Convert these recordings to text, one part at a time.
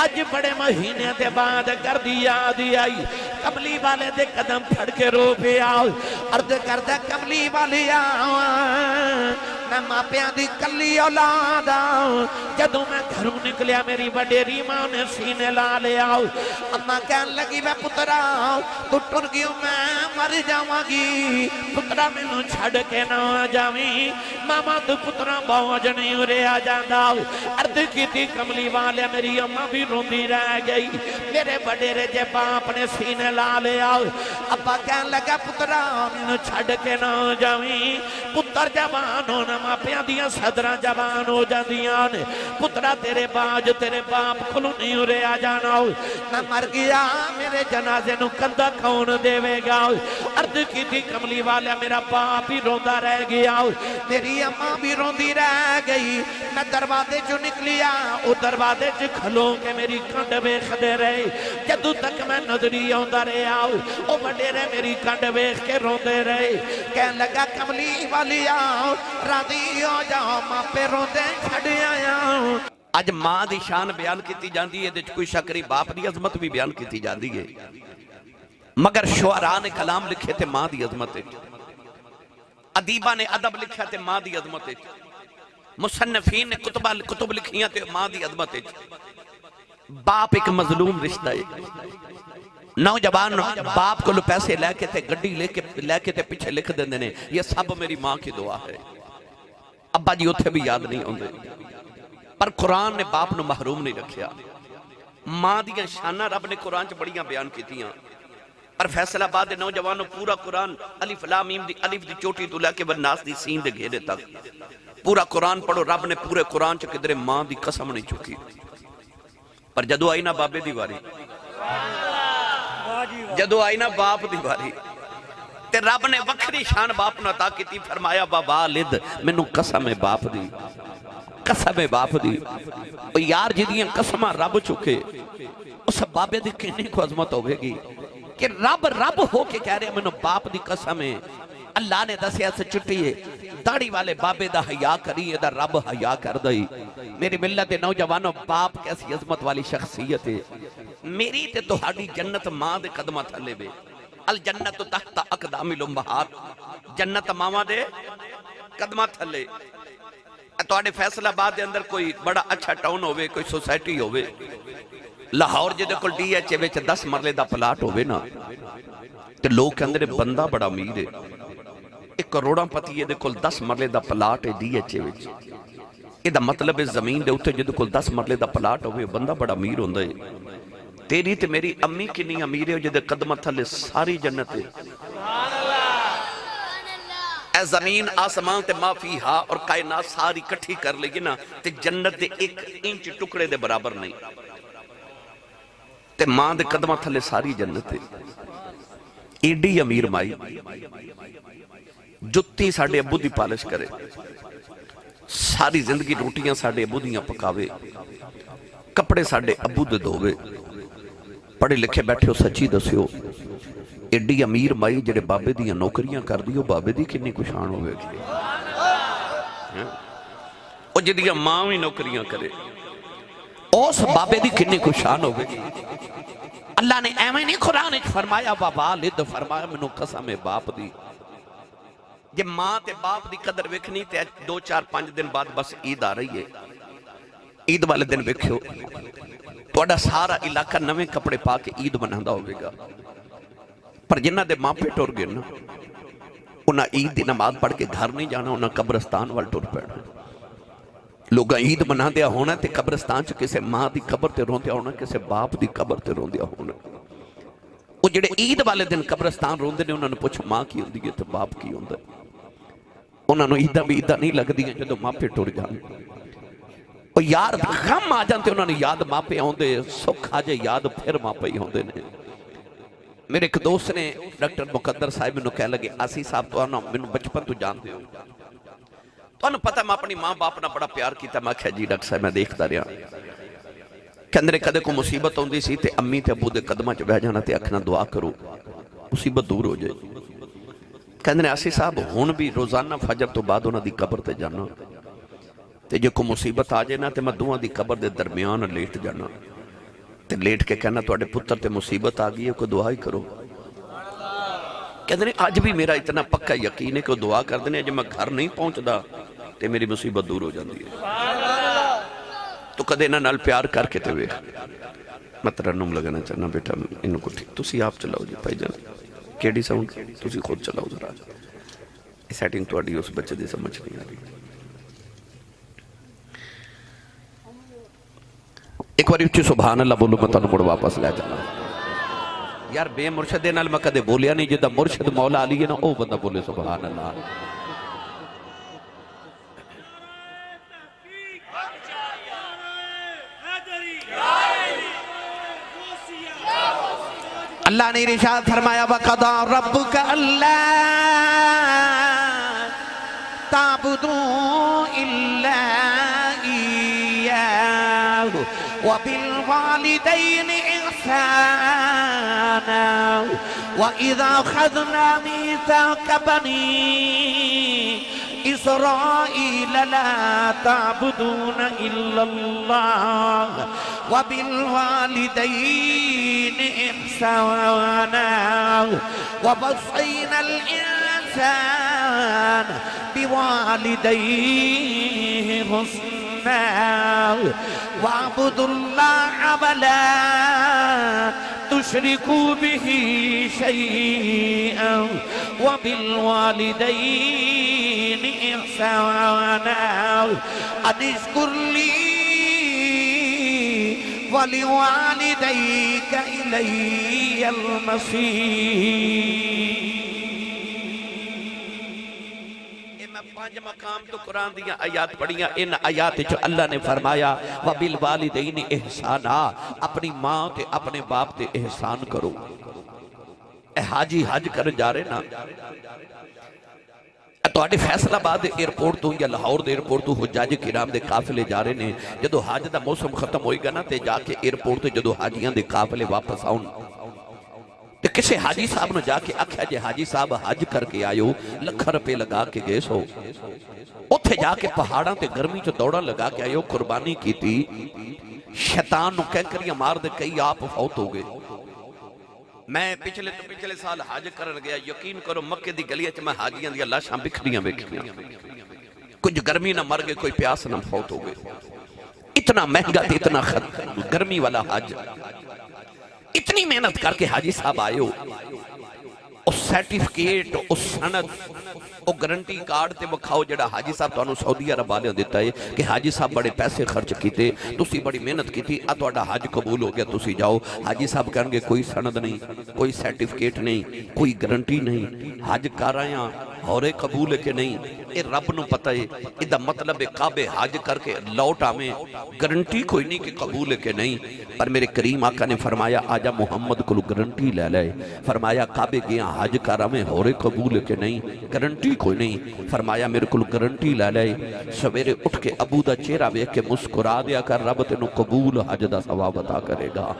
اج بڑے مہینے دے بعد کر دی یاد آئی کملی والے دے قدم پھڑ کے رو پہ آؤ عرض کردہ کملی والی آؤ میں ماپیاں دی کلی اولاد آؤ جدو میں گھروں نکلیا میری وڈیری ماں نے سینے لا لے آؤ اماں کہن لگی میں پترا تو ٹر گیوں میں مر جاواں گی پترا میں نو چھڑ کے نہ جاویں ماما تو پترا بوجھ نہیں ارے آ جاندہ عرض کی تھی کملی والے میری اماں بھی روندی رہ گئی میرے وڈیرے جے باپ نے سینے لا لے آؤ ابا کہن لگا پترا میں نو چھڑ کے نہ جاویں پتر جوان ہونا ماں پیاں دیاں صدرہ جوان ہو جاندیاں نے پترا تیرے باج تیرے باپ کھلو نہیں ارے آ جانا میں مر گیا میرے جنازے نو کندہ کون دے گا عرض کی تھی کملی والا میرا باپ بھی روندہ رہ گیا میری اماں بھی روندی رہ گئی میں دروازے جو نکلیا او دروازے جو کھلوں کے میری کنڈ بیخ دے رہے جدو تک میں نظری ہوندہ رہے آؤ او بڑے رہے میری کنڈ بیخ کے روندے رہے کہن لگا کملی والی آؤ راضی ہو جاؤ ماں پہ روندے چھڑے آیا اج ماں دی شان بیان کیتی جاندی ہے دیچ کوئی شکری باپ دی عظمت بھی بیان کیتی جاندی ہے مگر شعراء نے کلام لکھے تھے ماں دی عظمت ادیبہ نے ادب لکھا تھے ماں دی عظمت مصنفین نے کتب لکھیاں تھے ماں دی عظمت باپ ایک مظلوم رشتہ ہے نوجوان باپ کو لو پیسے لے کے تھے گڈی لے کے تھے پیچھے لکھ دینے نے یہ سب میری ماں کی دعا ہے ابا جی اتھے بھی یاد نہیں ہوندے پر قرآن نے باپ نو محروم نہیں رکھیا ماں دیاں شانہ رب نے قرآن چ بڑیاں بیان کیتیاں پر فیصلہ آباد دے نوجوانوں پورا قرآن الف لام میم دی الف دی چوٹی تو لے کے والناس دی سین دے گھیرے تک پورا قرآن پڑھو رب نے پورے قرآن چ کدھر ماں دی قسم نہیں چکی پر جدو آئی نا بابے دی واری جدو آئی نا باپ دی واری تے رب نے وکھری شان باپ نو عطا کیتی فرمایا بابا لد مینوں قسم ہے باپ دی قسم باپ دی او یار جدیاں قسمہ رب چکے اس بابے دی کہنے کو عظمت ہوئے گی کہ رب ہو کے کہہ رہے میں باپ دی قسم ہے اللہ نے دسیا سے چھٹی ہے داڑی والے بابے دا حیاء کری ہے دا رب حیاء کر دائی میری ملت نوجوانوں باپ کیسی عظمت والی شخصیت ہے میری تے تو ہاڑی جنت ماں دے قدمہ تھلے بے الجنت تحت اقدام الامہات جنت ماما دے قدمہ تھلے تو آنے فیصلہ آباد دے اندر کوئی بڑا اچھا ٹاؤن ہوئے کوئی سوسائٹی ہوئے لاہور جدے کل ڈی ایچ اے ویچ 10 مرلے دا پلاٹ ہوئے نا تے لوگ کے اندر بندہ بڑا امیر ہے ایک کروڑاں پتی ہے دے کل 10 مرلے دا پلاٹ ہے ڈی ایچ اے ویچ یہ دا مطلب ہے زمین دے اٹھے جدے کل 10 مرلے دا پلاٹ ہوئے بندہ بڑا امیر ہوندہ ہے تیری تے میری امی کی نہیں امیر ہے جدے قدمت تھلے ساری جنت ہے اے زمین آسمان تے ما فیہا اور کائنات ساری کٹھی کر لگی نا تے جنت دے 1 انچ ٹکڑے دے برابر نہیں تے ماں دے قدمہ تھلے ساری جنت ہے ایڈی امیر مائی جتی ساڑھے ابو دی پالش کرے ساری زندگی روٹیاں ساڑھے ابو دیاں پکاوے کپڑے ساڑھے ابو دے دووے پڑھے لکھے بیٹھے ہو سچی دسیو ایڈی امیر مائی جڑے بابے دیاں نوکریاں کر دیو بابے دی کنی کشان ہوئے گی او جدیاں ماں بھی نوکریاں کرے اس بابے دی کنی کشان ہوئے گی اللہ نے ایمیں نہیں قرآن فرمایا والد فرمایا منو قسم باپ دی جب ماں تے باپ دی قدر وکھنی تے 2-4-5 دن بعد بس عید آ رہی ہے عید والے دن وکھیو توڑا سارا علاقہ نویں کپڑے پا کے عید بناندہ ہوئے گا پر جنہ دے ماں پہ ٹور گئے نا انہاں عید دی نماز پڑھ کے گھر نہیں جانا انہاں قبرستان وال ٹور پیڑا لوگاں عید بنا دیا ہونا تے قبرستان چ کسے ماں دی قبر تے رون دیا ہونا کسے باپ دی قبر تے رون دیا ہونا وہ جڑے عید والے دن قبرستان رون دے نے انہوں نے پوچھ ماں کی ہوندی ہے تے باپ کی ہوندہ ہے انہوں نے عیدہ بھی عیدہ نہیں لگ دی ہیں جدو ماں پہ ٹور جانے وہ یار غم آ جانتے انہوں نے یاد ماں پہ ہوندے سکھ آجے یاد پھر ماں پہ ہی ہوندے نے میرے ایک دوست نے ڈاکٹر مقدر صاحب میں کہہ لگے آسی صاحب تو آنا میں بچپن تو جانتے ہو تو انہوں پتہ میں اپنی ماں باپ نہ بڑا پیار کیتا میں کہا جی ڈاکٹر صاحب میں دیکھتا رہا کہ اندرے کدے کو مصیبت ہوندی سی تے امی تے ابو دے قدمہ چ بہ جانا تے اکھنا دعا کرو مصیبت دور ہو جائے کہندے آسی صاحب ہون بھی روزانہ فجر تو بعد انہوں دی قبر تے جانا تے جو کو مصیبت آ جائے نا تے میں دوہاں دی قبر دے درمیان لیٹ جانا تے لیٹ کے کہنا تواڈے پتر تے مصیبت آ گئی ہے، کوئی دعا ہی کرو. کہتے ہیں اج بھی میرا اتنا پکا یقین ہے کہ وہ دعا کر دینے جب میں گھر نہیں پہنچدا تے میری مصیبت دور ہو جاندی ہے. تو کدے انہاں نال پیار کر کے تے ویکھ. میں ترنم لگانا چاہنا بیٹا انہوں کو ٹھیک تسی آپ چلاؤ جی بھائی جان. کیڑی ساؤنڈ تسی خود چلاؤ ذرا. سیٹنگ تواڈی اس بچے دی سمجھ نہیں آ رہی. ایک بار اچھی سبحان اللہ بولو میں تانوں مڑ واپس لے جانا. یار بے مرشد نال میں کدے بولیا نہیں جدا مرشد مولا علی ہے نا او بندہ بولے سبحان اللہ. اللہ نے ارشاد فرمایا وَقَضَىٰ رَبُّكَ أَلَّا تَعْبُدُوا إِلَّا إِيَّاهُ وَبِالْوَالِدَيْنِ إِحْسَانًا وَإِذَا أَخَذْنَا مِيثَاقَ بَنِي إسرائيل لا تعبدون إلا الله وبالوالدين إحسانا ووصينا الإنسان بوالديه حسنا واعبدوا الله ولا تشركوا به شيئا وبالوالدين إحسانا أن اشكر لي ولوالديك إلي المصير. میں پانچ مقام تو قرآن دیا آیات پڑھیاں. ان آیات جو اللہ نے فرمایا وَبِالْوَالِدَيْنِ احسانا اپنی ماں تے اپنے باپ تے احسان کرو. اے حاجی حج کر جا رہے نا تو آٹے فیصلہ آباد ایئرپورٹ تو یا لاہور دے ایئرپورٹ تو حجاج کرام دے قافلے جا رہے نے. جدو حج دا موسم ختم ہوئی گا نا تے جا کے ایئرپورٹ تو جدو حاجیاں دے قافلے واپس آؤں تے کسے حاجی صاحب نے جا کے آکھیا جے حاجی صاحب حج کر کے آئیو لکھ روپے لگا کے گئے سو اتھے جا کے پہاڑاں تے گرمی چو دوڑا لگا کے آئیو قربانی کی تھی شیطان نو کینکریاں مار دے کئی آپ فوت ہو گئے. میں پچھلے سال حج کرن گیا. یقین کرو مکے دی گلیہ چ میں حاجیاں دی لاشاں بکھریاں ویکھیاں. کچھ گرمی نہ مر گئے کوئی پیاس نہ فوت ہو گئے. اتنا مہنگا تھی اتنا گرمی والا حج. اتنی محنت کر کے حاجی صاحب آئے ہو اس سرٹیفکیٹ اس سند او گارنٹی کارڈ تے بکھاؤ جڑا حاجی صاحب تو انہوں سعودی عرب والے دیتا ہے کہ حاجی صاحب بڑے پیسے خرچ کیتے تسی بڑی محنت کیتی اتواڈا حج قبول ہو گیا تسی جاؤ. حاجی صاحب کہیں گے کوئی سند نہیں کوئی سرٹیفکیٹ نہیں کوئی گارنٹی نہیں حج کر آئے ہیں ہورے قبول ہے کہ نہیں. اے رب نو پتہ ہے ادھا مطلب کعبے حج کر کے لوٹ آمیں گارنٹی کوئی نہیں کہ قبول ہے کہ نہیں. پر میرے کریم آقا نے فرمایا آجا محمد کو گارنٹی لے لائے. فرمایا کعبے گیا حج کر آمیں ہورے قبول ہے کہ نہیں گارنٹی کوئی نہیں. فرمایا میرے کو گارنٹی لے لائے. سویرے اٹھ کے ابو دا چہرہ ویکھ کے مسکرا دیا کر رب تینوں قبول حج دا ثواب عطا کرے گا.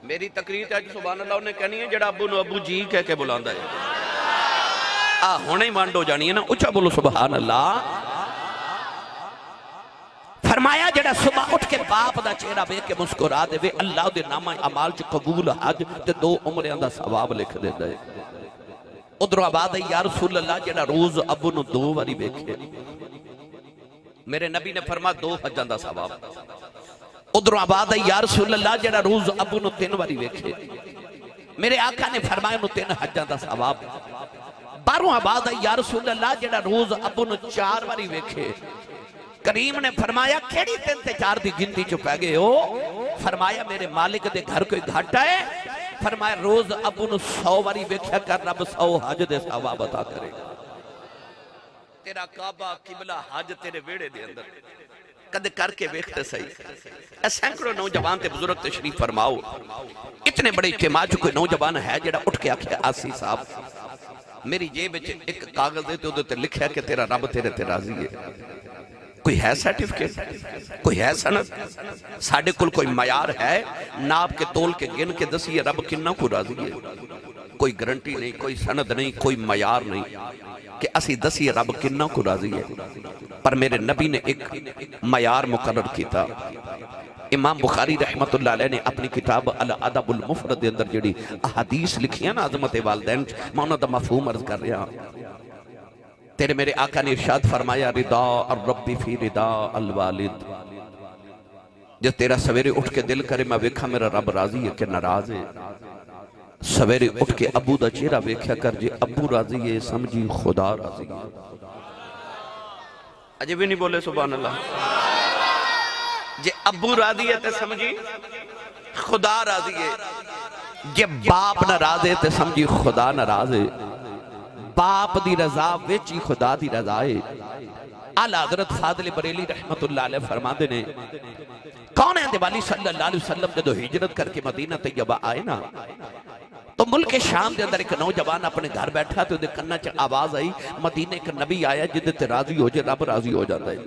میری تقریر ہے سبحان اللہ نے کہنی ہے جڑا ابو نو ابو جی کہہ کے بلاندا ہے ہونے ہی مانڈ ہو جانی ہے نا. اچھا بولو سبحان اللہ. فرمایا جڑا صبح اٹھ کے باپ دا چہرہ ویکھ کے مسکرا دے وے اللہ دے نامہ اعمال چ قبول حج تے 2 عمریاں دا ثواب لکھ دیندا ہے. ادھر آباد ہے یا رسول اللہ جڑا روز ابو نو 2 واری ویکھے میرے نبی نے فرما 2 حجاں دا ثواب. ادھر آباد ہے یا رسول اللہ جڑا روز ابو نو 3 واری ویکھے میرے آقا نے فرمایا نو 3 حجاں دا ثواب. باروں آباد ہے یا رسول اللہ جڑا روز ابو نو 4 واری ویکھے کریم نے فرمایا کیڑی 3 تے 4 دی گنتی چ پے گئے ہو. فرمایا میرے مالک دے گھر کوئی گھاٹا ہے. فرمایا روز ابو نو 100 واری ویکھیا کر رب 100 حج دے ثواب عطا کرے گا. تیرا کعبہ قبلہ حج تیرے ویڑے دے اندر کدے کر کے ویکھتے صحیح. اے سینکڑوں نوجوان تے بزرگ تشریف فرماؤ. اتنے بڑے اجتماع چ کوئی نوجوان ہے جڑا اٹھ کے آکھے آسی صاحب میری جیب وچ ایک کاغذ دے تے اودے تے لکھیا کہ تیرا رب تیرے تے راضی ہے. کوئی ہے سرٹیفکیٹ کوئی ہے سند ساڑھے کل کوئی معیار ہے ناپ کے تول کے گن کے دسیے رب کنہ کو راضی ہے. کوئی گارنٹی نہیں کوئی سند نہیں کوئی معیار نہیں کہ اسی دسیے رب کنہ کو راضی ہے. پر میرے نبی نے ایک معیار مقرر کیتا امام بخاری رحمت اللہ علیہ نے اپنی کتاب الادب المفرد اندر جڑی احادیث لکھی ہے نا عظمت والدین، میں انہوں دا مفہوم عرض کر رہا ہوں۔ تیرے میرے آقا نے ارشاد فرمایا رضا الرب فی رضا الوالد، جب تیرا سویرے اٹھ کے دل کرے میں ویکھا میرا رب راضی ہے کہ ناراض ہے، سویرے اٹھ کے ابو دا چہرہ ویکھیا کر جے ابو راضی ہے سمجھی خدا راضی ہے۔ اجے بھی نہیں بولے سبحان اللہ، جے ابو راضی ہے تے سمجھی خدا راضی ہے، جے باپ ناراض ہے تے سمجھی خدا ناراض ہے، باپ دی رضا ویچی خدا دی رضا ہے۔ اعلیٰ حضرت فاضل بریلی رحمت اللہ علیہ فرما دینے کون ہے دیوالی صلی اللہ علیہ وسلم جدو ہجرت کر کے مدینہ طیبہ آئے نا تو ملک شام دے اندر ایک نوجوان اپنے گھر بیٹھا تو دے کنہ چا آواز آئی مدینہ ایک نبی آیا جدے تے راضی ہو جائے رب راضی ہو جاتا ہے۔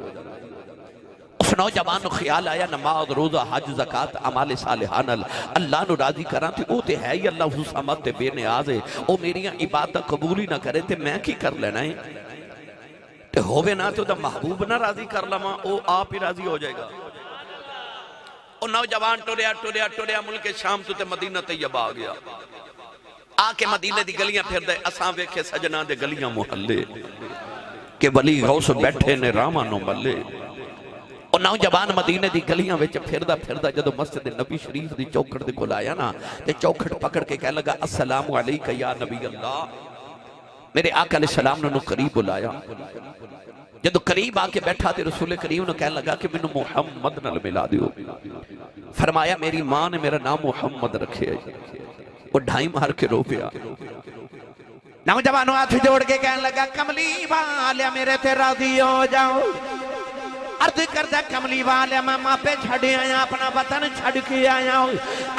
اس نوجوان خیال آیا نماز روزہ حج زکاة عمال صالحان اللہ نو راضی کراں تے او تے ہے ہی اللہ حسامت تے بے نیاز ہے، او میریاں عبادت قبول ہی نہ کرے تے میں کی کر لینا ہے تے ہووے نہ تو دا محبوب نہ راضی کر لما او آپ ہی راضی ہو جائے گا۔ او نوجوان ٹوریا ملک شام تو تے مدینہ طیبہ آ گیا، آ کے مدینہ دی گلیاں پھر دے اساں ویکھے سجنا دے گلیاں محلے کہ ولی غوث بیٹھے نے رامانو ملے۔ اور نوجوان مدینہ دی گلیاں وچ پھردا جدو مسجد نبی شریف دی چوکھٹ دے کول آیا نا تے چوکھٹ پکڑ کے کہنے لگا السلام علیکہ یا نبی اللہ، میرے آقا علیہ السلام نے قریب بلایا، جدو قریب آ کے بیٹھا تے رسول کریم نے کہنے لگا کہ میں محمد نال ملا دیو، فرمایا میری ماں نے میرا نام محمد رکھے ہے، وہ ڈھائی مار کے رو پیا۔ نوجوانوں ہاتھ جوڑ کے کہنے لگا کملی والیا میرے تے راضی ہو جاؤ، عرض کردہ کملی والے میں ماں پہ چھڑے آیا، اپنا وطن چھڑ کے آیا ہوں،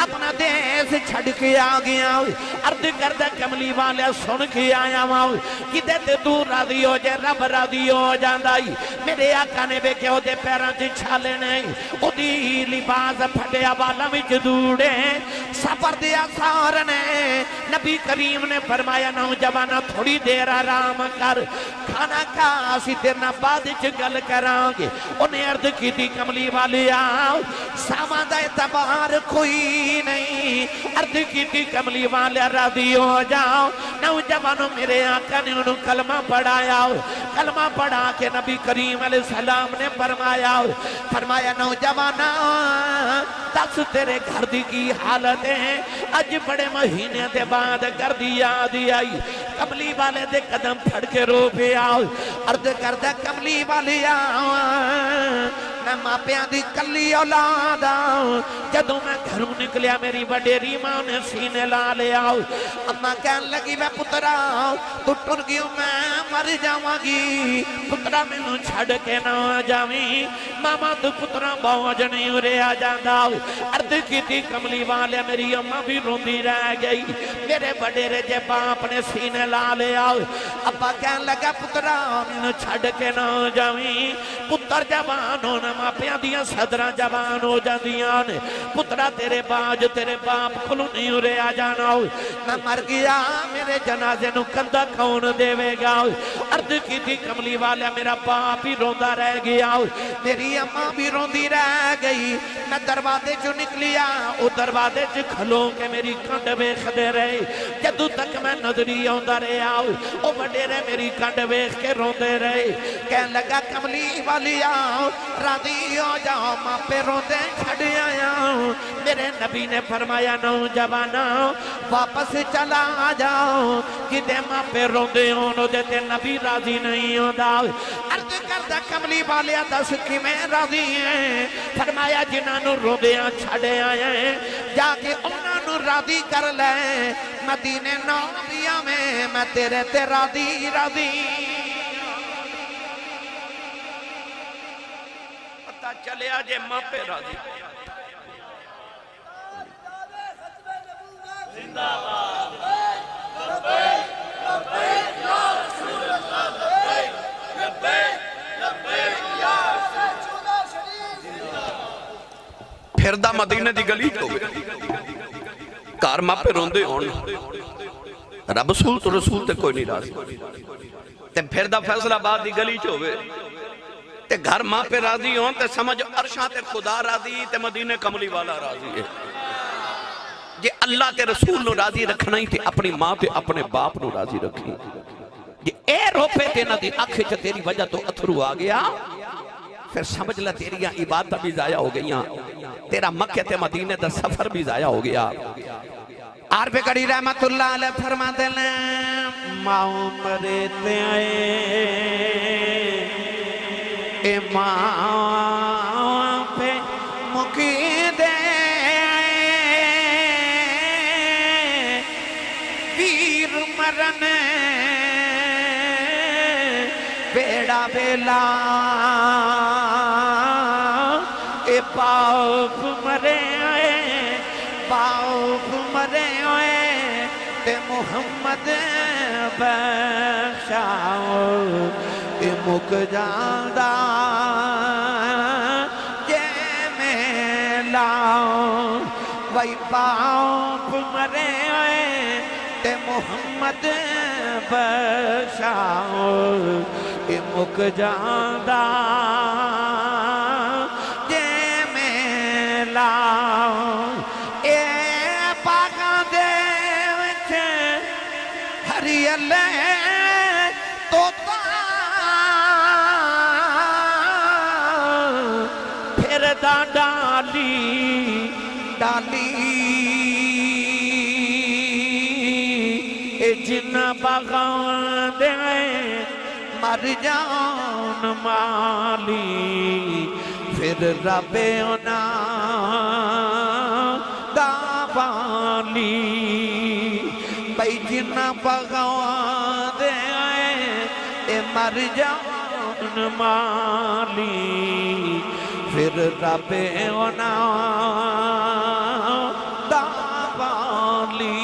اپنا دیس چھڑ کے آگیا ہوں، عرض کردہ کملی والے سن کے آیا ہوں کہ دیتے تو راضی ہو جائے رب راضی ہو جاندائی۔ میرے آقا نے بے کہ او دے پیران سے چھالے نہیں، او دی لباس پھٹے بالا میں جدوڑے سفر دیا سارنے۔ نبی کریم نے فرمایا نوجوانہ تھوڑی دیر آرام کر، کھانا کھا سی تیرنا بعد گل کران گے۔ انہیں عرض کی تھی کملی والی آؤ سامان دا اعتبار کوئی نہیں، عرض کی تھی کملی والی راضی ہو جاؤ۔ نوجوانوں میرے آقا نے انہوں کلمہ پڑھایا، کلمہ پڑھا کے نبی کریم علیہ السلام نے فرمایا نوجوانہ دس تیرے گھر دی کی حالت ہے، اج بڑے مہینے دے بعد گھر دی یاد آئی، کملی والے دے قدم پھڑ کے رو پہ آؤ، عرض کردہ کملی والی آؤ میں ماں پیاں دی کلی اولاد آؤ، جدوں میں گھروں نکلیا میری وڈیری ماں نے سینے لا لیا، اماں کہن لگی میں پترا تو ٹر گیوں میں مر جاواں گی، پترا میں نو چھڑ کے نہ جاویں، ماما تو پترا بوجھ نہیں ارے آ جاندہ، عرض کی تھی کملی والے میری اماں بھی روندی رہ گئی، میرے وڈیرے جے باپ نے سینے لا لیا، ابا کہن لگا پترا میں نو چھڑ کے نہ جاویں، پتر جوان ہونا ماں پیاں دیاں صدرہ جوان ہو جاندیاں نے، پترا تیرے باج تیرے باپ کھلو نہیں ارے آ جانا ہو، میں مر گیا میرے جنازے نو کندہ کون دے گا، عرض کی تھی کملی والا میرا باپ ہی روندہ رہ گیا، میری اماں بھی روندی رہ گئی، میں دروازے جو نکلیا او دروازے جو کھلوں کے میری کنڈ بیخ دے رہے، جدو تک میں نظری ہوندہ رہے آؤ او بڑے رہے میری کنڈ بیخ کے روندے رہے، کہن لگا کملی والی آؤ راضی ہو جاؤ ماں پہ روندے چھڑ آیا، میرے نبی نے فرمایا نوجوانہ واپس چلا جاؤ، کدے ماں پہ روندے ہونو دیتے نبی راضی نہیں ہوندہ، عرض کردہ کملی والے دس کی میں راضی ہیں، فرمایا جنہاں روندیاں چھڑے آئے ہیں جا کے انہاں نو راضی کر لیں، مدینہ نبیہ میں تیرے تے راضی راضی پتہ چلے آجے ماں پہ راضی زندہ پھردہ مدینہ دی گلی جو گئے کار ماں پہ روندے ہون رب سول تو رسول تے کوئی نہیں راضی تے پھردہ فیصلہ آباد دی گلی جو گئے تے گھر ماں پہ راضی ہوں تے سمجھ عرشاں تے خدا راضی تے مدینہ کملی والا راضی ہے جے اللہ تے رسول نو راضی رکھنا ہی تے اپنی ماں تے اپنے باپ نو راضی رکھی جے اے روپے تے نہ دی آنکھیں چا تیری وجہ تو اتھرو آ گیا پھر سمجھ لے تیریاں عبادت بھی ضائع ہو گئیاں تیرا مکہ تے مدینہ دا سفر بھی ضائع ہو گیا عارف کری رحمت اللہ علیہ فرما دلیں ماں مرتے آئے اے ماں پہ مکی دے ویر مرن بیڑا بیلا اے باپ مرے آئے باپ مرے آئے تے محمد بخشاؤ اے مک جاندہ جے میں لاؤ وہی باپ مرے آئے تے محمد بخشاؤ اے مک جاندہ جے میں لاؤ اے پاکاں دے وچھے ہری اللہ توتا پھر دا ڈالی ڈالی اے جنہ باغاں دے مر جان مالی پھر رب اونا دابالی بھئی جنہ باغاں دے اے مر جان مالی پھر رب اونا دابالی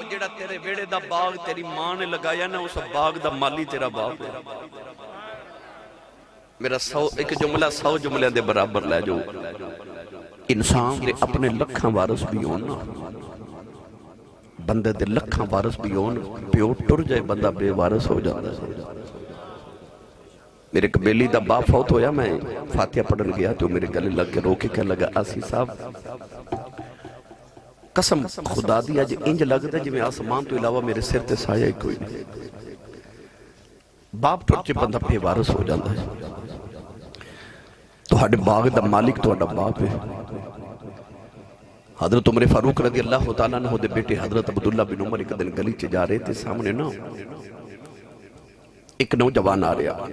جڑا تیرے ویڑے دا باغ تیری ماں نے لگایا نا اس باغ دا مالی تیرا باپ ہے میرا ایک جملہ 100 جملے دے برابر لے جو انسان دے اپنے لکھاں وارث بھی ہونا بندے دے لکھاں وارث بھی ہونا پیو ٹر جائے بندہ بے وارث ہو جاتا ہے میرے قبیلی دا باپ فوت ہویا میں فاتحہ پڑھن گیا تو میرے گلے لگ کے روکے کہنے لگا آسی صاحب قسم خدا دیا جی انج لگتا ہے جی میں آسمان تو علاوہ میرے سر تے سایہ ہی کوئی نہیں باپ ٹرچے بندہ پہ وارث ہو جاتا ہے تو ہاڑے باغ دا مالک تو ہاڑا باپ ہے حضرت عمر فاروق رضی اللہ تعالیٰ عنہ دے بیٹے حضرت عبداللہ بن عمر ایک دن گلی چے جا رہے تھے سامنے نا ایک نوجوان آ رہا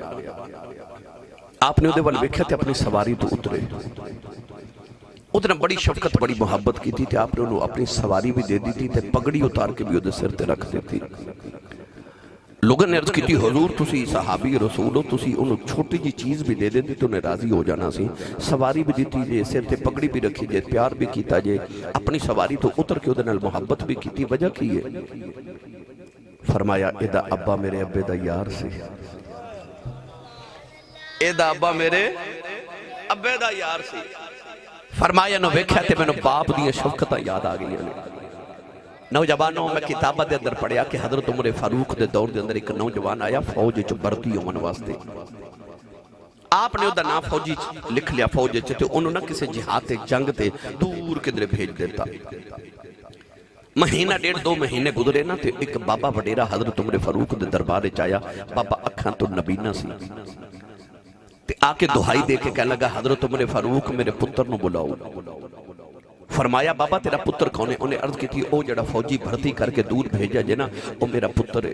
آپ نے ادھے والے ویکھیا تھے اپنی سواری تو اترے اتنا بڑی شفقت بڑی محبت کی تھی آپ نے انہوں اپنی سواری بھی دے دی تھی تے پگڑی اتار کے بھی ادھے سر تے رکھ دی تھی لوگوں نے عرض کی تھی حضور تسی صحابی رسول ہو تسی انہوں چھوٹی جی چیز بھی دے دی تو انہیں راضی ہو جانا سی سواری بھی دیتی جے سر تے پگڑی بھی رکھی جے پیار بھی کیتا جے اپنی سواری تو اتر کے ادھے نال محبت بھی کی تھی وجہ کی ہے فرمایا اے دا ابا میرے ابے دا یار سے اے دا ابا میرے ابے دا یار سے فرمایا نو ویکھیا تے میں نو باپ دیا شفقتہ یاد آ گئی نوجوانوں میں کتابہ دے اندر پڑھیا کہ حضرت عمر فاروق دے دور دے اندر ایک نوجوان آیا فوج چو برتی ہومن واسطے آپ نے ادھا نام فوجی لکھ لیا فوج چو انہوں نے کسی جہاد جنگ تے دور کے در بھیج دیتا مہینہ 1.5-2 مہینے گزرے نا تے ایک بابا وڈیرا حضرت عمر فاروق دے دربارے چایا بابا اکھاں تو نبینہ سی تے آکے دہائی دے کے کہنے لگا حضرت عمر فاروق میرے پتر نو بلاؤ فرمایا بابا تیرا پتر کونے انہیں عرض کی تھی او جڑا فوجی بھرتی کر کے دور بھیجا جنا او میرا پتر ہے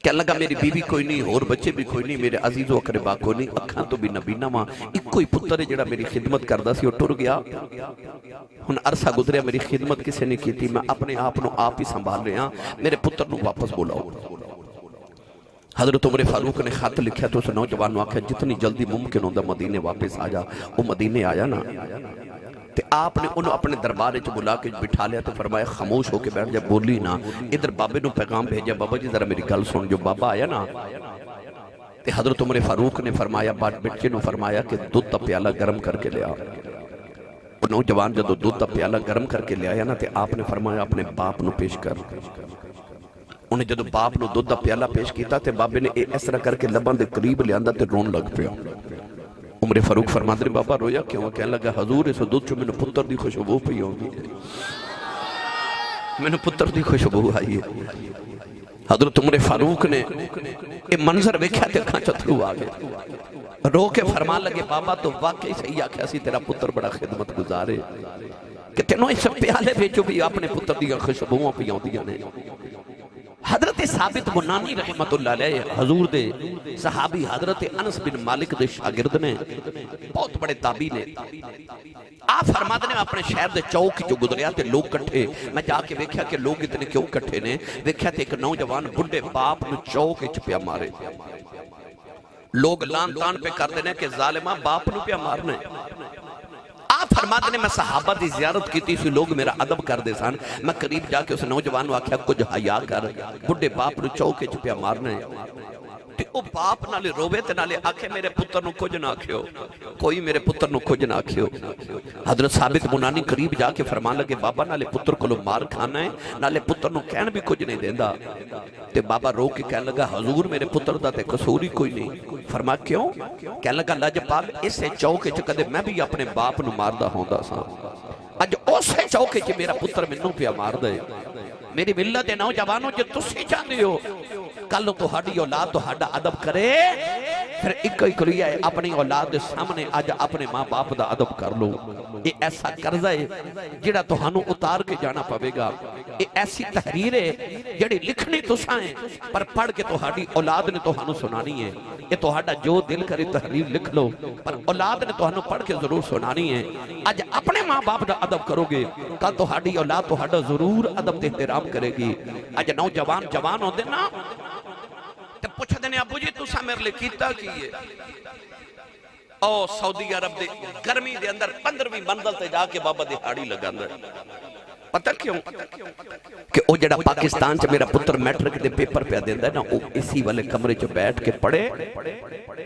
کہنے لگا میری بیوی کوئی نہیں اور بچے بھی کوئی نہیں میرے عزیز و اقربا کوئی نہیں اکھاں تو بھی نبینہ ماں ایک کوئی پتر ہے جڑا میری خدمت کردہ سی اور ٹر گیا ہن عرصہ گزریا میری خدمت کسے نے کی تھی میں اپنے آپ نو آپ ہی سنبھال رہے ہیں میرے پتر نو واپس بولاؤ حضرت عمر فاروق نے خط لکھیا تو اس نوجوان نو آکھا جتنی جلدی ممکن ہوندہ مدینے واپس آ جا وہ مدینے آیا نا تے آپ نے انہوں اپنے دربارے چ بلا کے بٹھا لیا تو فرمایا خاموش ہو کے بیٹھ جا بولی نا ادھر بابے نو پیغام بھیجا بابا جی ذرا میری گل سن جو بابا آیا نا تے حضرت عمر فاروق نے فرمایا بچے نو فرمایا کہ دودھ تا پیالہ گرم کر کے لیا نوجوان جدو دودھ تا پیالہ گرم کر کے لیا نا تے آپ نے فرمایا اپنے باپ نو پیش کر انہیں جدو باپ نو دودھ دا پیالہ پیش کیتا تے بابے نے اس طرح کر کے لبان دے قریب لے آندہ تے رون لگ پیا. عمر فاروق فرماتے نے بابا رویا کیوں؟ کہنے لگا حضور اس دودھ چو میں نے پتر دی خوشبو پی ہوگی، میں نے پتر دی خوشبو آئی ہے. حضرت عمر فاروق نے یہ منظر ویکھیا تے کھاں چتھرو آگے رو کے فرمان لگے بابا تو واقعی صحیح آکھیا سی تیرا پتر بڑا خدمت گزارے کہ تینوں اس پیالے بیچو بھی اپنے پتر دیا خوشبووں پہ آؤں نے. حضرت ثابت بنانی رحمت اللہ علیہ حضور دے صحابی حضرت انس بن مالک دے شاگرد نے، بہت بڑے تابعی نے. آپ فرماتے نے اپنے شہر دے چوک جو گزریا تے لوگ کٹھے، میں جا کے ویکھیا کہ لوگ اتنے کیوں کٹھے نے. ویکھیا تے ایک نوجوان بڑھے باپ نو چوک اچ پیا مارے. لوگ لان تان پہ کر دینے کہ ظالمہ باپ نو پیا مارنے. آپ فرماتے نے میں صحابہ دی زیارت کی تھی، لوگ میرا ادب کر دے سان. میں قریب جا کے اس نوجوان نو آکھیا کچھ حیا کر، بڑھے باپ نو چوکے چپیا مارنے. تے او باپ نالے روے تے نالے آکھے میرے پتر نو کچھ نہ آکھیو، کوئی میرے پتر نو کچھ نہ آکھیو. حضرت ثابت بنانی قریب جا کے فرمان لگے بابا نالے پتر کو لو مار کھانا ہے، نالے پتر نو کہن بھی کچھ نہیں دیندہ. تے بابا رو کے کہنے لگا حضور میرے پتر دا تے قصوری کوئی نہیں. فرما کیوں؟ کہنے لگا لاجپال اسے چوکے چکدے میں بھی اپنے باپ نو ماردہ ہوندہ سا، اج اسے چوکے چ میرا پتر منوں پیا مار دے. میری ملت نوجوانوں جو تسی چاہتے ہو کل تو ہاڑی اولاد تو ہاڑا ادب کرے، پھر ایک لیا ہے اپنی اولاد سامنے آج اپنے ماں باپ دا ادب کر لو. یہ ایسا قرضہ ہے جڑا تو ہنو اتار کے جانا پوے گا. یہ ایسی تحریر ہے جڑی لکھنی تو سائیں پر پڑھ کے تو ہاڑی اولاد نے تو ہنو سنانی ہے. یہ تو ہاڑا جو دل کرے تحریر لکھ لو پر اولاد نے تو ہنو پڑھ کے ضرور سنانی ہے. آج اپنے ماں باپ دا ادب کرو گے کل تو ہاڑی اولاد تو ہاڑا ضرور ادب تے احترام کرے گی. آج نوجوان جوان ہو دینا تے پوچھ دینے ابو جی تو سا میرے لئے کیتا کیے. او سعودی عرب دے گرمی دے اندر 15ویں منزل تے جا کے بابا دہاڑی لگا اندر. پتہ کیوں؟ کہ او جڑا پاکستان چ میرا پتر میٹرک دے پیپر پہ دیندہ ہے نا، او اسی والے کمرے چ بیٹھ کے پڑھے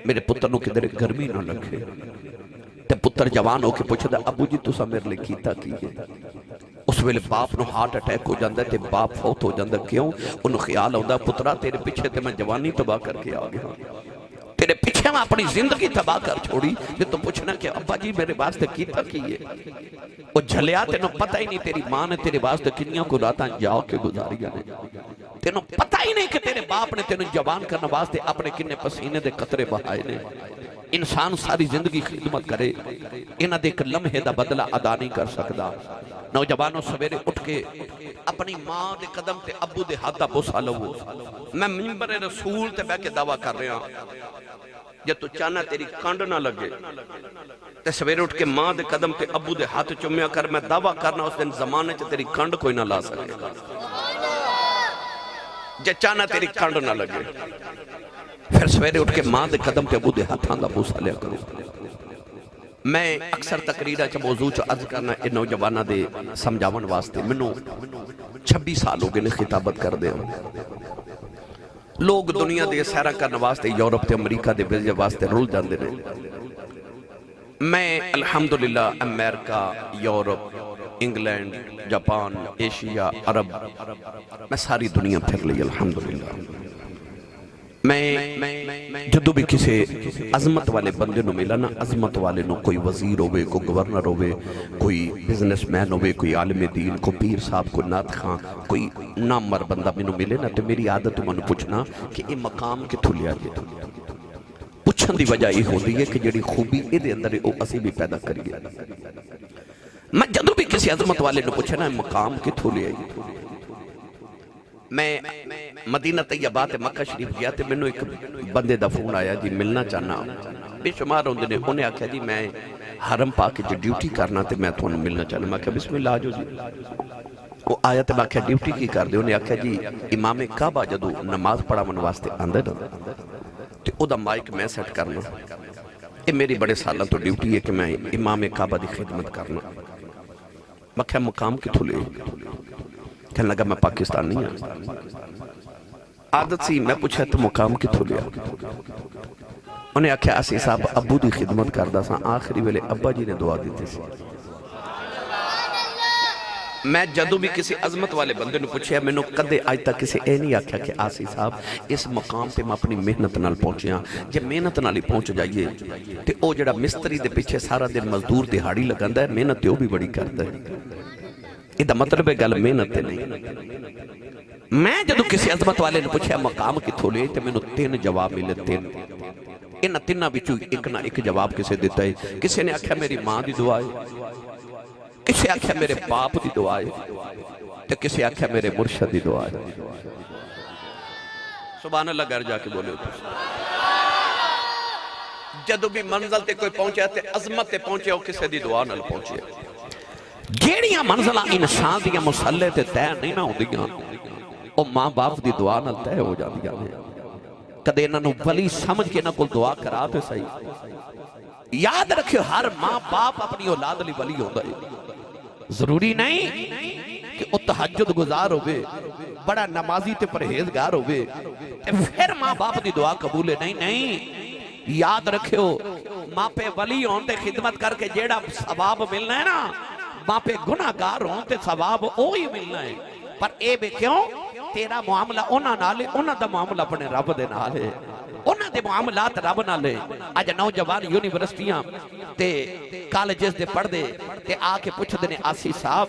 میرے پتر نو کدھر گرمی نہ لگے. تے پتر جوان ہو کے پوچھ دا ابو جی تو سا میرے لئے کیتا کیے. اس ویلے باپ نو ہارٹ اٹیک ہو جاندہ تے باپ فوت ہو جاندہ. کیوں؟ انہوں خیال ہوندہ پترہ تیرے پیچھے تے میں جوانی تباہ کر کے آگیا، تیرے پیچھے میں اپنی زندگی تباہ کر چھوڑی. یہ تو پوچھنا کہ ابا جی میرے واسطے کیتا کیے. وہ جھلیا تینوں پتہ ہی نہیں تیری ماں نے تیرے واسطے کنیاں کو راتاں جاؤ کے گزاریا نے. تینوں پتہ ہی نہیں کہ تیرے باپ نے تینوں جوان کرنا واسطے اپنے کنے پسینے دے قطرے بہائے نے. انسان ساری زندگی خدمت کرے انہ دے ایک لمحے دا بدلہ ادا نہیں کر سکتا. نوجوانوں سویرے اٹھ کے اپنی ماں دے قدم تے ابو دے ہاتھ دا بوسا لو. میں منبر رسول تے بہ کے دعویٰ کر رہا جب تو چاہنا تیری کانڈ نہ لگے تے سویرے اٹھ کے ماں دے قدم تے ابو دے ہاتھ چمیا کر. میں دعویٰ کرنا اس دن زمانے چ تیری کانڈ کوئی نہ لا سکے گا جب چاہنا تیری کانڈ نہ لگے. پھر سویرے اٹھ کے ماں دے قدم تے ابو دے ہاتھاں دا بوسا لیا کرو. میں اکثر تقریرہ چا موضوع چا عرض کرنا اے نوجوانہ دے سمجھاون واسطے. منو 26 سال ہو گئے نے خطابت کر دے. لوگ دنیا دے سیرہ کرنے واسطے یورپ تے امریکہ دے ویزے واسطے رول جاندے نے. میں الحمدللہ امریکہ، یورپ، انگلینڈ، جاپان، ایشیا، عرب، میں ساری دنیا پھر لی الحمدللہ. میں جدو بھی کسی عظمت والے بندے نو ملا نا، عظمت والے نو کوئی وزیر ہوئے، کوئی گورنر ہوئے، کوئی بزنس مین ہوئے، کوئی عالم دین، کوئی پیر صاحب، کوئی نات خان، کوئی نامور بندہ میں نو ملے نا تو میری عادت میں نو پوچھنا کہ یہ مقام کتھو لیا جائے. پوچھن دی وجہ یہ ہوتی ہے کہ جڑی خوبی اے دے اندر او اسی بھی پیدا کریے. میں جدو بھی کسی عظمت والے نو پوچھنا مقام کتھو لیا جائے. میں مدینہ طیبہ تے مکہ شریف گیا تے میں نے ایک بندے دا فون آیا جی ملنا چاہنا. بے شمار ہوندے نے. انہیں آکھا جی میں حرم پاک جو ڈیوٹی کرنا تے میں تو انہوں ملنا چاہنا. میں کہا بسم اللہ آجو جی. وہ آیا تے میں کہا ڈیوٹی کی کر دے. انہیں آکھا جی امام کعبہ جدو نماز پڑھا من واسطے آندے نا تے او دا مائک میں سیٹ کرنا. یہ میری بڑے سالہ تو ڈیوٹی ہے کہ میں امام کعبہ دی خدمت کرنا. میں کہا مقام کتھو لے. کہنے لگا میں پاکستان نہیں ہوں. عادت سی میں پوچھا تو مقام کتھو لیا. انہیں آکھیا اسی صاحب ابو دی خدمت کردہ سا. آخری ویلے ابا جی نے دعا دیتے سی. میں جدو بھی کسی عظمت والے بندے نے پوچھیا میں نے کدے آج تک کسی اے نہیں آکھیا کہ آسی صاحب اس مقام پہ میں اپنی محنت نال پہنچیا جب محنت نال ہی پہنچ جائیے تے او جڑا مستری دے پیچھے سارا دن مزدور دہاڑی لگاندا ہے محنت تے او بھی بڑی کردا ہے یہ دا مطلب ہے گل محنت تے نہیں میں جدو کسی عظمت والے نے پوچھیا مقام کتھوں لے تے میں نے 3 جواب ملے 3 ان تیناں وچوں ایک نہ ایک جواب کسے دیتا ہے کسی نے آکھیا میری ماں دی دعا ہے کسی آکھیا میرے باپ دی دعا ہے تو کسی آکھیا میرے مرشد دی دعا ہے سبحان اللہ گھر جا کے بولے ہوتے جدو بھی منزل تے کوئی پہنچے تے عظمت تے پہنچے ہو کسی دی دعا نال پہنچے جیڑیاں منزلہ انسان دیاں مسلے تے تے نہیں نہ ہوں دیاں او ماں باپ دی دعا نال تے ہو جا دیاں کدے انہوں ولی سمجھ کے نہ کل دعا کرا تے صحیح یاد رکھو ہر ماں باپ اپنی اولاد لی ولی ہوتا ہے ضروری نہیں کہ وہ تہجد گزار ہوئے بڑا نمازی تے پرہیزگار ہوئے پھر ماں باپ دی دعا قبول ہے نہیں یاد رکھو ماں پہ ولی ہوندے خدمت کر کے جیڑا ثواب ملنا ہے نا ماں پہ گناہگار ہوندے ثواب وہی ملنا ہے پر اے بے کیوں تیرا معاملہ انہاں نالے انہاں دا معاملہ اپنے رب دے نالے انہاں دے معاملات رب نالے آج نوجوان یونیورسٹیاں تے کالجز دے پڑھ دے تے آکے پوچھ دینے آسی صاحب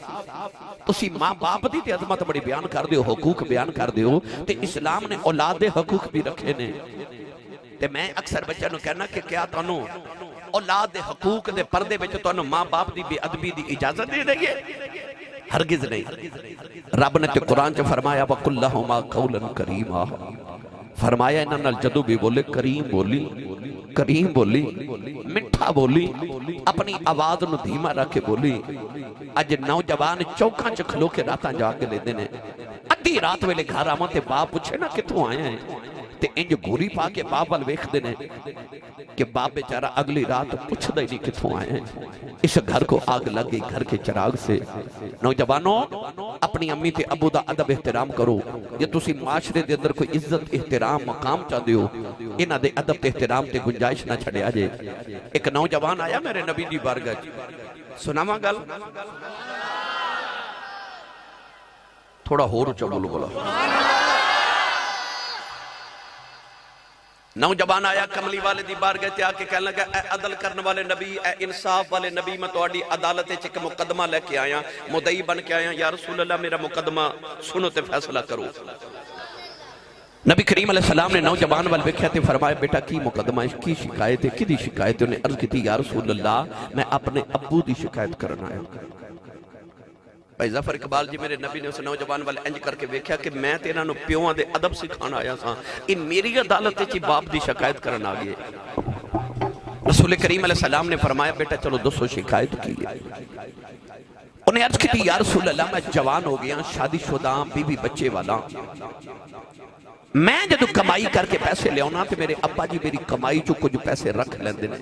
تسی ماں باپ دی تے عظمت بڑی بیان کر دیو حقوق بیان کر دیو تے اسلام نے اولاد دے حقوق بھی رکھے نے تے میں اکثر بچہ نو کہنا کہ کیا تانوں اولاد دے حقوق دے پردے بچ تانوں ماں باپ دی بے ادبی دی اجازت دے دے گے ہرگز نہیں رب نے تے قرآن چ فرمایا وَقُلْ لَهُمَا قَوْلًا كَرِيمًا فرمایا انہاں نال جدو بھی بولے کریم بولی مٹھا بولی اپنی آواز نو دھیما رکھ کے بولی اج نوجوان چوکاں چ کھلو کے راتاں جا کے لے دینے ادھی رات ویلے گھر آواں تے باپ پوچھے نا کتھوں آئے ہیں تے انج گوری پا کے باپ وال ویکھ دینے کہ باپ بیچارہ اگلی رات پوچھ دے نہیں کتھوں آئے ہیں اس گھر کو آگ لگ گئی گھر کے چراغ سے نوجوانوں اپنی امی تے ابو دا ادب احترام کرو یہ تسی معاشرے دے اندر کوئی عزت احترام مقام چاہ دیو انہاں دے ادب تے احترام تے گنجائش نہ چھڑے آجے ایک نوجوان آیا میرے نبی دی بارگاہ سناواں گل تھوڑا ہور اونچا بولو بولا نوجوان آیا کملی والے دی بارگاہ تے آکے کہنے لگا اے عدل کرنے والے نبی اے انصاف والے نبی میں تہاڈی عدالت وچ ایک مقدمہ لے کے آیا مدعی بن کے آیا یا رسول اللہ میرا مقدمہ سنو تے فیصلہ کرو نبی کریم علیہ السلام نے نوجوان وال ویکھیا تے فرمایا بیٹا کی مقدمہ ہے کی شکایت ہے کدی شکایت ہے انہیں عرض کی یا رسول اللہ میں اپنے ابو دی شکایت کرنا آیا بھائی ظفر اقبال جی میرے نبی نے اس نوجوان والے انج کر کے ویکھیا کہ میں تیرا نو پیوان دے ادب سکھانا آیا سا ان میری عدالت چی باپ دی شکایت کرنا آگئے رسول کریم علیہ السلام نے فرمایا بیٹا چلو 200 شکایت کی انہیں عرض کی تھی یا رسول اللہ میں جوان ہو گیا شادی شدہ بی بی بچے والا میں جدو کمائی کر کے پیسے لے ہونا تو میرے ابا جی میری کمائی چو کچھ پیسے رکھ لیں دینے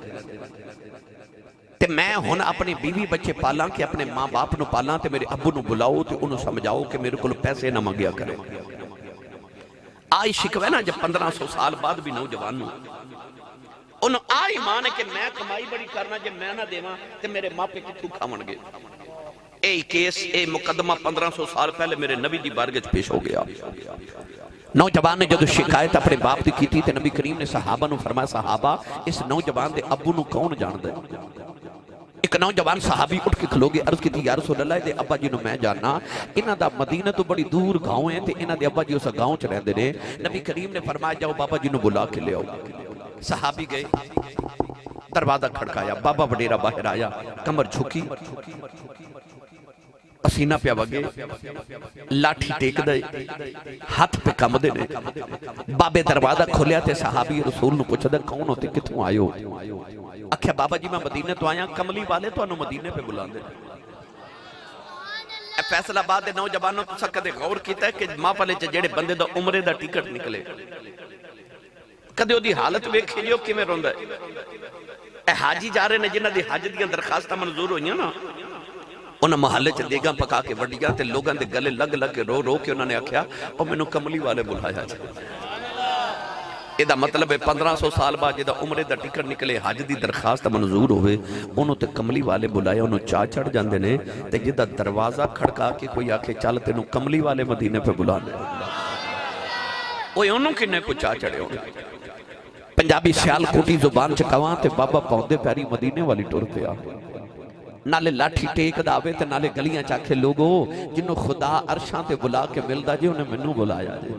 تے میں ہون اپنے بیوی بچے پالاں کہ اپنے ماں باپ نو پالاں تے میرے ابو نو بلاؤ تے انہوں سمجھاؤ کہ میرے کل پیسے نہ مانگیا کریں آئی شکوے نا جب 1500 سال بعد بھی نوجوان نو انہوں آئی مانے کہ میں کمائی بڑی کرنا جب میں نہ دیواں تے میرے ماں پہ کتھو کھاون گے اے کیس اے مقدمہ 1500 سال پہلے میرے نبی دی بارگاہ پیش ہو گیا نوجوان نے جدو شکایت اپنے باپ دی کی تھی تے نبی کریم نے صحابہ نو فرمایا صحابہ اس نوجوان دے ابو نو کون جان دے ایک نوجوان صحابی اٹھ کے کھلو گے عرض کی تھی یا رسول اللہ دے ابا جی نو میں جاننا انہاں دا مدینہ تو بڑی دور گاؤں ہیں تے انہاں دے ابا جی اسا گاؤں چ رہندے نے نبی کریم نے فرمایا جاؤ بابا جی نو بلا کے لے آؤ صحابی گئے دروازہ کھڑکایا بابا وڈیرا باہر آیا کمر جھکی پسینہ پہ وگے لاٹھی ٹیک دے ہاتھ پہ کم دے نے بابے دروازہ کھولیا تے صحابی رسول نو پوچھا دے کون ہوتے کتوں آئے ہو اکھیا بابا جی میں مدینے تو آیا کملی والے تو انہوں مدینے پہ بلان دے فیصلہ آباد دے نوجوانوں تو سکتے غور کیتا ہے کہ ماں پلے جڑے بندے دا عمرے دا ٹکٹ نکلے کدے دی حالت ویکھ لیو کی میں روندہ ہے اے حاجی جا رہے نے جنہ دی حج دیاں درخواستہ منظور ہوئیاں نا انہاں محلے چ دیگاں پکا کے وڈیاں تے لوگاں دے گلے لگ لگ کے رو رو کے انہوں نے آکھیا اور میں نو کملی والے بلایا جائے یہ مطلب ہے 1500 سال بعد جدہ عمرے دا ٹکٹ نکلے حج دی درخواست منظور ہوئے انہوں تے کملی والے بلائے انہوں چاہ چڑھ جاندے نے تے جدہ دروازہ کھڑکا کے کوئی آکے چالتے انہوں کملی والے مدینے پہ بلانے وہ انہوں کنے کو چاہ چڑھے ہوئے پنجابی سیال کوٹی زبان چکوان تے بابا پہندے پیاری مدینے والی ٹور پہ آ نالے لاٹھی ٹیک داوے تے نالے گلیاں چاکھے لوگو جنہوں خدا عرشاں تے بلا کے ملدا جی انہیں منوں بلایا جی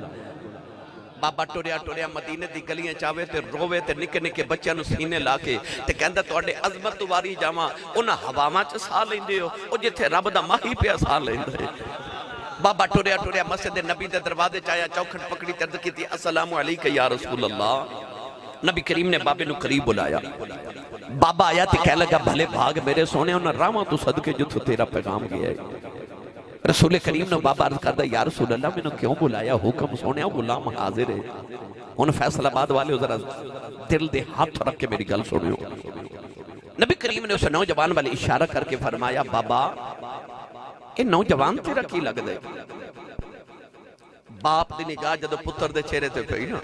بابا ٹوریا ٹوریا مدینے دی گلیاں چاہوے تے روے تے نکے نکے بچیاں نو سینے لاکے تے کہندہ توڑے عظمت واری جاما انہا ہواما چا سا لیندے ہو او جتھے رب دا ماہی پیا سا لیندے بابا ٹوریا ٹوریا مسجد نبی دے دروازے چایا چوکھٹ پکڑی ترد کی تھی السلام علیکہ یا رسول اللہ نبی کریم نے بابے نو قریب بلایا بابا آیا تے کہہ لگا بھلے بھاگ میرے سونے انہا راما تو صدقے جو تو تیرا پیغام گیا ہے رسول کریم نے بابا عرض کردہ یا رسول اللہ میں نے کیوں بلایا حکم سونے غلام حاضر ہے انہوں فیصل آباد والے ذرا دل دے ہاتھ رکھ کے میری گل سنے ہو نبی کریم نے اسے نوجوان والے اشارہ کر کے فرمایا بابا یہ نوجوان تیرا کی لگ دے باپ دی نگاہ جدو پتر دے چہرے تے پئی نا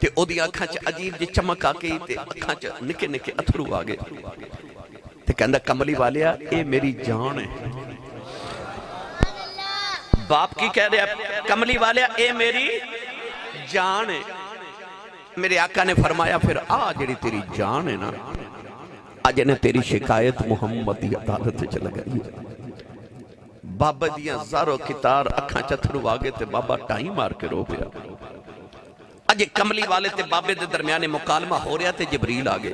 تے او دی آنکھاں چ عجیب جی چمک آگئی تے آنکھاں چ نکے نکے اتھرو آگے تے کہندہ کملی والیا اے میری جان ہے باپ کی کہہ رہے کملی والیا اے میری جان ہے میرے آقا نے فرمایا پھر جڑی تیری جان ہے نا آج نے تیری شکایت محمد دی عدالت چل گئی بابا دیاں زارو کتار اکھاں چتھرو آگے تے بابا ٹائم مار کے رو پیا آج کملی والے تے بابے دے درمیانے مکالمہ ہو رہا تے جبریل آگے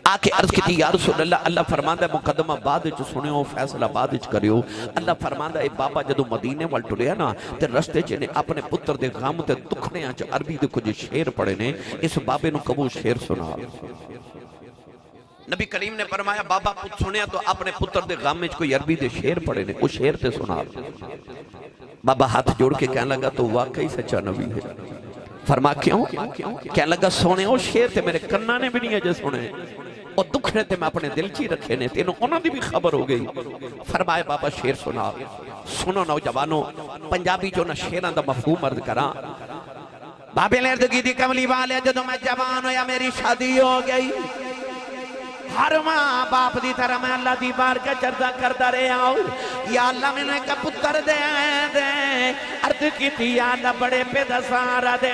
آکے عرض کی تھی یا رسول اللہ اللہ فرماندہ ہے مقدمہ بعد جو سنے ہو فیصلہ بعد جو کریو اللہ فرماندہ ہے بابا جدو مدینے وال ٹریا نا تے رستے چنے اپنے پتر دے غام تے دکھنے آنچ عربی دے کچھ شیر پڑے نے اس بابے نو کبو شیر سنا نبی کریم نے فرمایا بابا پت سنیا تو اپنے پتر دے غام میں کوئی عربی دے شیر پڑے نے وہ شیر تے سنا بابا ہاتھ جوڑ کے کہنے لگا تو واقعی سچا نبی ہے فرما کیوں کہنے لگا سونے او شیر تے میرے کنانے بھی نہیں ہے جو سنے اور دکھنے تے میں اپنے دل چی رکھے نے تینوں انہوں نے بھی خبر ہو گئی فرمائے بابا شیر سنا سنو نوجوانوں پنجابی جو نہ شیران دا مفہوم عرض کرا بابے نے عرض کی تھی کملی والے جدو میں جوان ہو یا میری شادی ہو گئی ہر ماں باپ دی طرح میں اللہ دی بار کا چردہ کردہ رہے آؤ یا اللہ میں نے کا پتر دے عرض کی تھی یا اللہ بڑے پیدا سارا دے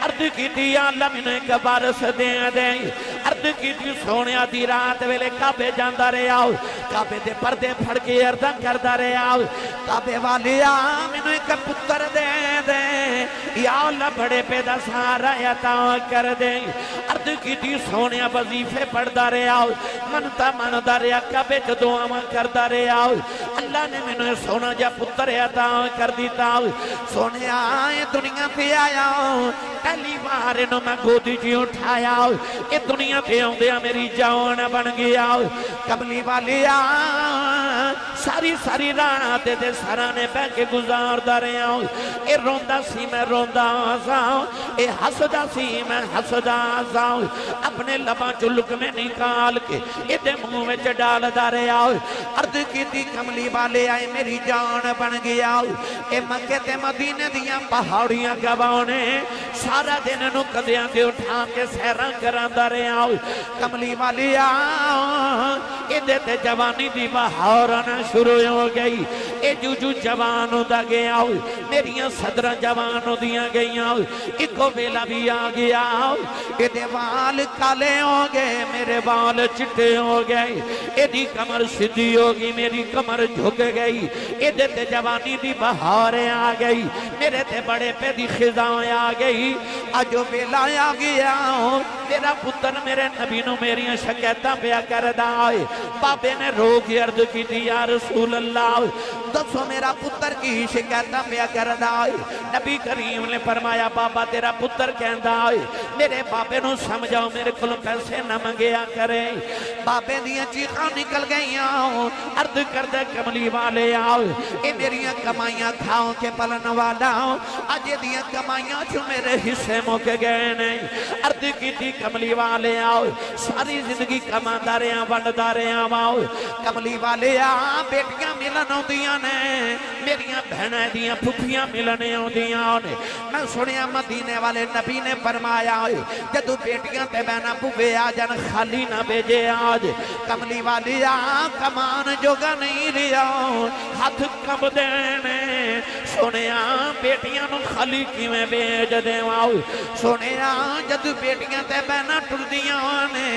عرض کی تھی یا اللہ میں نے کا بارس دے عرض کی تھی سونے آدھی رات ویلے کعبے جاندہ رہے آؤ کعبے دے پردے پھڑ کے عرضہ کردہ رہے آؤ کعبے والی میں نے کا پتر دے یا اللہ بڑے پیدا سارا عطا کر دے عرض کی تھی سونے وظیفے پڑھ رہے آؤ منتا ماندا رہا کعبے چ دعاواں کردا رہے آؤ اللہ نے مینوں سونا جا پتر عطا کر دیتا سونے آئے دنیا پہ آیا پہلی بار انہوں میں گودی جی اٹھایا اے دنیا پہ آؤں میری جان بن گیا کملی والی ساری ساری رات دے سرانے بہ کے گزار دا رہے آؤ اے روندا سی میں روندا آزاؤ اے حسدہ سی میں حسدہ آزاؤ اپنے لباں چلک میں نکال کے ادھے منہ میں ڈال دا رہے آؤ عرض کی تھی کملی والے آئے میری جان بن گیا اے مکہ تے مدینے دیاں پہاڑیاں گوانے سارا دن نو قدیاں دے اٹھا کے سیران کران دا رہے آؤ کملی والی اے دیتے جوانی دی بہارانا شروع ہو گئی اے جو جوانوں دا گیا میریاں صدرہ جوانوں دیاں گئیاں ایکو بیلا بھی آ گیا اے دے وال کالے ہو گئے میرے وال چٹے ہو گئے اے دی کمر سدھی ہوگی میری کمر جھک گئی اے دیتے جوانی دی بہاریں آ گئی میرے تے بڑے پہ دی خزائیں آ گئی آجو بیلا آ گیا میرا پتر میرے نبی نو میری شکایتاں پیا کردہ آئے بابے نے رو کی عرض کی تھی یا رسول اللہ دسو میرا پتر کی شکایتاں پیا کردہ آئے نبی کریم نے فرمایا بابا تیرا پتر کہندہ آئے میرے بابے نو سمجھاؤ میرے کل پیسے نہ منگیا کرے بابے دیاں چیخاں نکل گئی آؤ عرض کردہ کملی والے آؤ اے میریاں کمائیاں کھاؤں کے پلن والا آؤ آجے دیاں کمائیاں جو میرے حصے موکے گئے نہیں عرض کی تھی کملی والے آؤ ساری زندگی کمانداریاں بنداریاں آؤ کملی والے آؤ بیٹیاں ملن ہوں دیاں نے میریاں بہنیں دیاں پھپھیاں ملنے ہوندیاں نے میں سنیا مدینے والے نبی نے فرمایا جدو بیٹیاں تے بہنا پھوپھے آ جان خالی نہ بھیجے آج کملی والی کمان جوگا نہیں رہا ہاتھ کب دینے سنیا بیٹیاں نو خالی کیویں بھیج دیواں سنیا جدو بیٹیاں تے بہنا ٹردیاں نے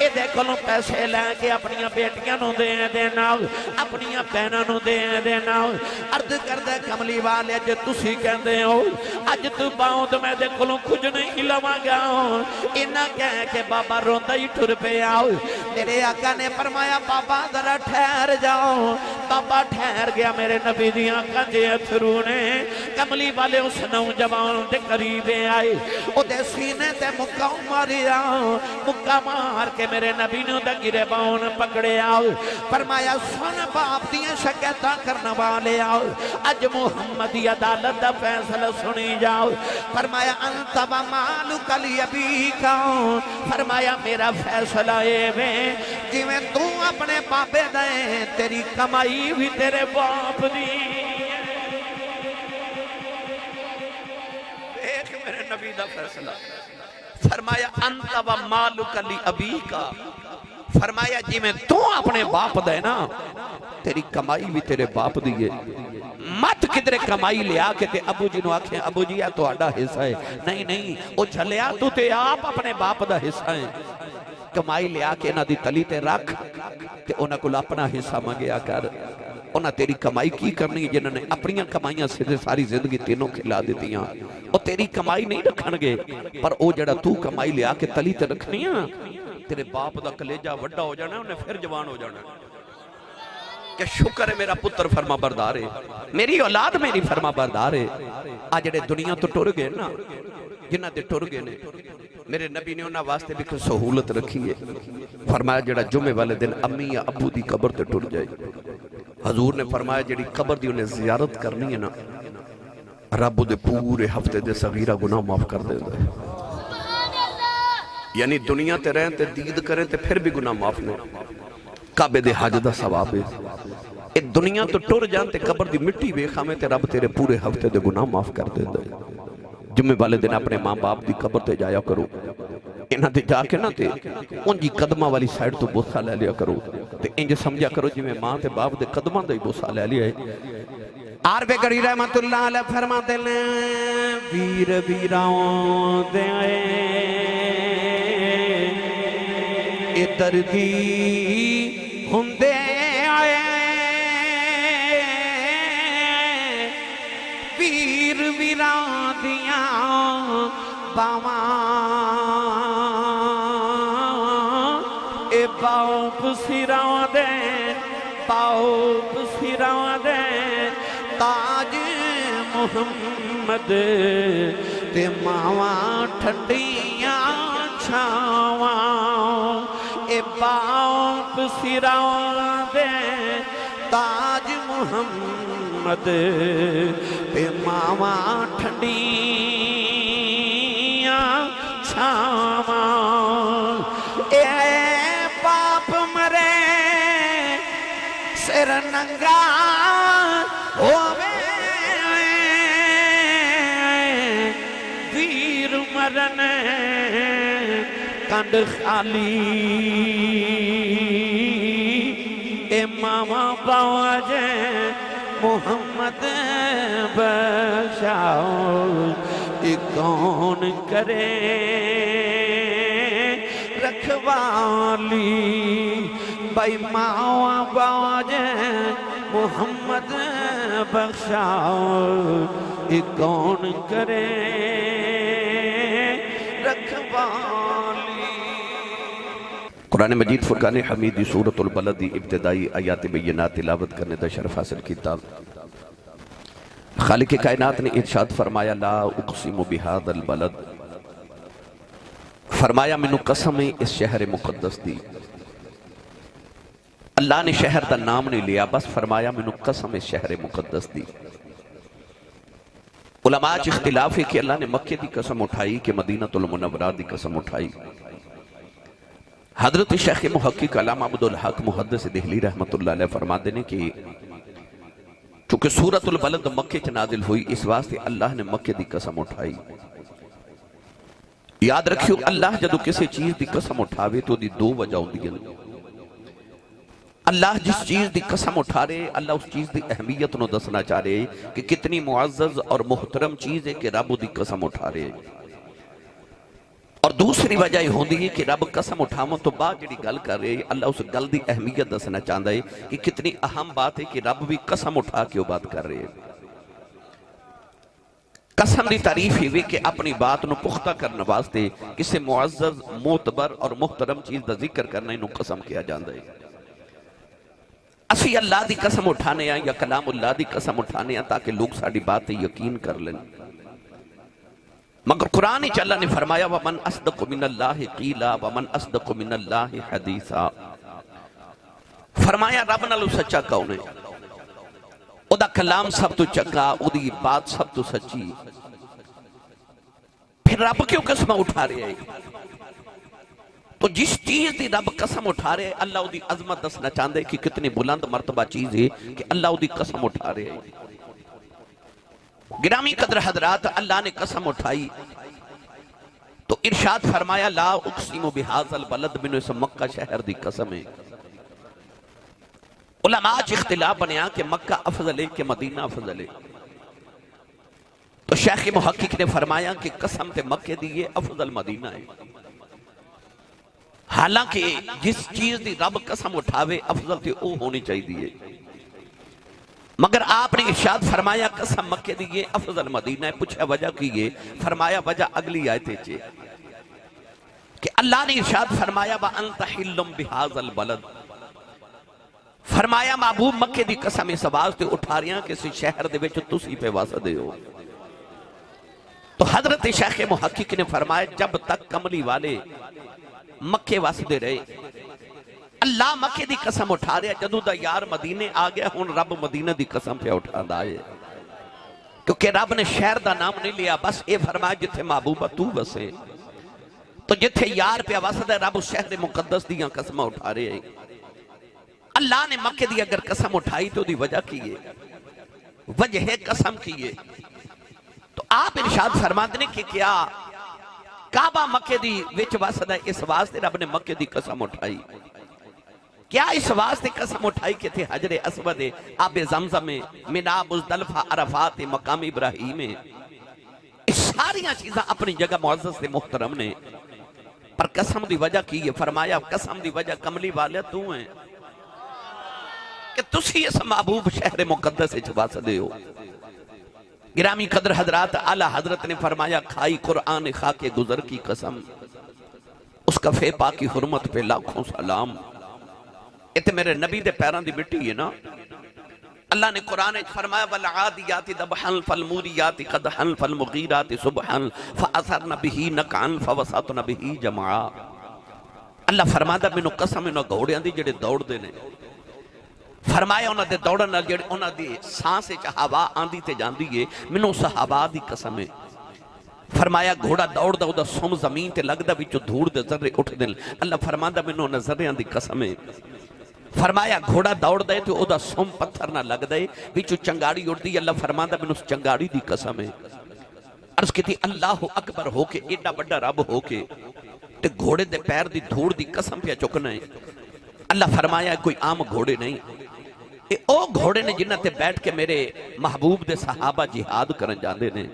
اے دیکھو پیسے لے کے اپنی بیٹیاں نو دے دینا اپنی بہناں نو دے دینا عرض کردے کملی والے اج تسی کہندے ہو اج تو باؤں میں دے کولوں کچھ نہیں لواں گا انہاں کہہ کے بابا روندا ہی ٹر پیا میرے آقا نے فرمایا بابا ذرا ٹھہر جاؤ بابا ٹھہر گیا میرے نبی دی آنکھاں دے اتھرو نے کملی والے اس نوجوان دے قریب آئے او دے سینے تے مکہ ماریا مکہ مار کے میرے نبی نے دا گرے باؤں پکڑے آؤ فرمایا سن باپ دیاں شکایتاں کرنا والے آؤ اج محمدی عدالت دا فیصلہ سنی جاؤ فرمایا انت و مالک لیبیکا فرمایا میرا فیصلہ اے میں جی میں تو اپنے باپے دیں تیری کمائی بھی تیرے باپ دی ایک میرے نبی دا فیصلہ فرمایا انت و مالک لیبیکا فرمایا جی میں تو اپنے باپ دے نا تیری کمائی بھی تیرے باپ دیئے مت کدرے کمائی لیا کہ تے ابو جی نو آکھیں ابو جی تو آڈا حصہ ہے نہیں او جھلیا تو تے آپ اپنے باپ دا حصہ ہے کمائی لیا کہ نہ دی تلی تے رکھ تے انہاں کل اپنا حصہ مانگیا کر انہاں تیری کمائی کی کرنی جنہوں نے اپنیاں کمائیاں سے ساری زندگی تینوں کھلا دیتیاں او تیری کمائی نہیں رکھن گے پر او جڑا تو کمائی لیا کہ تلی تے رکھنیاں تیرے باپ دا کلیجہ وڈا ہو جانا ہے انہیں پھر جوان ہو جانا ہے کہ شکر ہے میرا پتر فرما بردار ہے میری اولاد میری فرما بردار ہے آج جڑے دنیا تو ٹر گئے نا جنہ دے ٹر گئے نے میرے نبی نے انہاں واسطے بھی کوئی سہولت رکھی ہے فرمایا جڑا جمعے والے دن امی یا ابو دی قبر تے ٹر جائے حضور نے فرمایا جڑی قبر دی انہیں زیارت کرنی ہے نا رب دے پورے ہفتے دے صغیرہ گناہ معاف کر دے دے یعنی دنیا تے رہیں تے دید کریں تے پھر بھی گناہ معاف نہیں کعبے دے حج دا ثواب ہے اے دنیا تو ٹر جان تے قبر دی مٹی ویکھاں میں تے رب تیرے پورے ہفتے دے گناہ معاف کر دے دے جمعے والے دن اپنے ماں باپ دی قبر تے جایا کرو انہاں تے جا کے نا تے ان جی قدمہ والی سائیڈ تو بوسہ لے لیا کرو تے انج سمجھا کرو جی میں ماں تے باپ دے قدمہ دے بوسہ لے لیا ہے آر بے گڑی رحمت اللہ علیہ فرماتے لیں ویر ویراؤں دے اے دردی ہندے آئے ویر ویراؤں دیاں باواں اے باؤں پسیراؤں دے باؤں پسیراؤں دے تاج محمد تے ماواں ٹھنڈیاں چھاواں اے باؤں پسیراواں دے تاج محمد تے ماواں ٹھنڈیاں چھاواں اے باپ مرے سر ننگا ہووے ویر مرن کنڈ خالی اے ماما باوا جے محمد بخشاؤ اے کون کرے رکھوالی بھائی ماما باوا جے محمد بخشاؤ اے کون کرے رکھوالی قرآن مجید فرقان حمیدی سورۃ البلد ابتدائی آیات بینات تلاوت کرنے دا شرف حاصل کیتا خالق کائنات نے ارشاد فرمایا لا اقسم بہذا البلد فرمایا منو قسم اس شہر مقدس دی اللہ نے شہر دا نام نہیں لیا بس فرمایا منو قسم اس شہر مقدس دی علماء چ اختلاف ہے کہ اللہ نے مکہ دی قسم اٹھائی کہ مدینہ المنورہ دی قسم اٹھائی حضرت شیخ محقق علامہ عبدالحق محدث دہلی رحمت اللہ علیہ فرما دینے کہ کیونکہ سورۃ البلد مکے چ نازل ہوئی، اس واسطے اللہ نے مکے دی قسم اٹھائی۔ یاد رکھیو اللہ جدو کسی چیز دی قسم اٹھاوے تو دی دو وجہ ہوندی ہیں۔ اللہ جس چیز دی قسم اٹھا رہے، اللہ اس چیز دی اہمیت نو دسنا چاہ رہے کہ کتنی معزز اور محترم چیز ہے کہ رب دی قسم اٹھا رہے۔ اور دوسری وجہ یہ ہوندی ہے کہ رب قسم اٹھاون تو بعد جڑی گل کر رہے اللہ اس گل دی اہمیت دسنا چاہتا ہے کہ کتنی اہم بات ہے کہ رب بھی قسم اٹھا کے وہ بات کر رہے ہیں۔ قسم دی تعریف ہی کہ اپنی بات نو پختہ کرنے واسطے کسی معزز، معتبر اور محترم چیز دا ذکر کرنے نو قسم کیا جاندہ ہے۔ اسی اللہ دی قسم اٹھانے ہیں یا کلام اللہ دی قسم اٹھانے ہیں تاکہ لوگ ساڑھی باتیں یقین کر لیں، مگر قرآن اللہ نے فرمایا وَمَنْ أَصْدَقُ مِنَ اللَّهِ قِيلًا وَمَنْ أَصْدَقُ مِنَ اللَّهِ حَدِيثًا۔ فرمایا رب نالو سچا کون ہے، او دا کلام سب تو چنگا، او دی بات سب تو سچی، پھر رب کیوں قسم اٹھا رہے ہیں؟ تو جس چیز دی رب قسم اٹھا رہے اللہ او دی عظمت دسنا چاہتے کہ کتنی بلند مرتبہ چیز ہے کہ اللہ او دی قسم اٹھا رہے ہیں۔ گرامی قدر حضرات، اللہ نے قسم اٹھائی تو ارشاد فرمایا لا اقسم بہذا البلد، میں نے اس مکہ شہر دی قسم ہے۔ علماء اختلاف بنیا کہ مکہ افضل ہے کہ مدینہ افضل ہے، تو شیخ محقق نے فرمایا کہ قسم تے مکہ دیئے افضل مدینہ ہے۔ حالانکہ جس چیز دی رب قسم اٹھاوے افضل تے او ہونی چاہی دیئے، مگر آپ نے ارشاد فرمایا قسم مکہ دیئے افضل مدینہ ہے۔ پوچھا وجہ کیے، فرمایا وجہ اگلی آیت چے کہ اللہ نے ارشاد فرمایا وَأَنْتَ حِلٌّ بِهَذَا الْبَلَدِ، فرمایا محبوب مکہ دی قسم اس واسطے اٹھا رہے ہیں کہ اسی شہر دے وچ تسی پہ واسطے ہو۔ تو حضرت شیخ محقق نے فرمایا جب تک کملی والے مکے واسطے رہے اللہ مکے دی قسم اٹھا رہے، جدو دا یار مدینے آ گیا ہون رب مدینہ دی قسم پہ اٹھا دائے، کیونکہ رب نے شہر دا نام نہیں لیا، بس اے فرمایا جتھے محبوبہ تو بسے، تو جتھے یار پہ واسطے رب اس شہر مقدس دیاں قسم اٹھا رہے ہیں۔ اللہ نے مکے دی اگر قسم اٹھائی تو دی وجہ کیے، وجہ قسم کیے، تو آپ ارشاد فرماتے ہیں کہ کیا کعبہ مکے دی وچ واسطہ اس واسطے رب نے مکے دی قسم اٹھائی، کیا اس واسطے قسم اٹھائی کہ تھے حجر اسود آب زمزم مینا مزدلفہ عرفات مقام ابراہیم، اس ساری چیزاں اپنی جگہ معزز سے محترم نے، پر قسم دی وجہ کی یہ فرمایا قسم دی وجہ کملی والے تو ہیں کہ تسی اس محبوب شہر مقدس اچھواس دے ہو۔ گرامی قدر حضرات، اعلیٰ حضرت نے فرمایا کھائی قرآن خاک گزر کی قسم، اس کفے پاکی حرمت پہ لاکھوں سلام۔ اتنے میرے نبی دے پیران دی مٹی ہے نا، اللہ نے قرآن فرمایا وَالْعَادِيَاتِ دَبْحًا فَالْمُورِيَاتِ قَدْحًا فَالْمُغِيرَاتِ صُبْحًا فَأَثَرْنَ بِهِ نَقْعًا فَوَسَطْنَ بِهِ جَمْعًا۔ اللہ فرماتا میں نو قسم انہوں گھوڑیاں دی جڑے دوڑ دینے، فرمایا انہوں دے دوڑن جڑے انہوں دی سانس ہوا آندی تے جاندی ہے، میں نو صحابہ دی قسم ہے۔ فرمایا گھوڑا دوڑ دا دا سم زمین تے لگ دا بچو دھوڑ دے ذرے اٹھ دل، اللہ فرماتا میں نو نظریاں دی قسم ہے۔ فرمایا گھوڑا دوڑ دے تو او دا سم پتھر نہ لگ دے بچو چنگاڑی اٹھ دی، اللہ فرماتا میں نو چنگاڑی دی قسم ہے۔ عرض کی تھی اللہ اکبر ہو کے ایڈا بڑا رب ہو کے تے گھوڑے دے پیر دی دھوڑ دی قسم پہ چکنا ہے۔ اللہ فرمایا کوئی عام گھوڑے نہیں، اے او گھوڑے نے جنہ تے بیٹھ کے میرے محبوب دے صحابہ جہاد کرن جاندے نے۔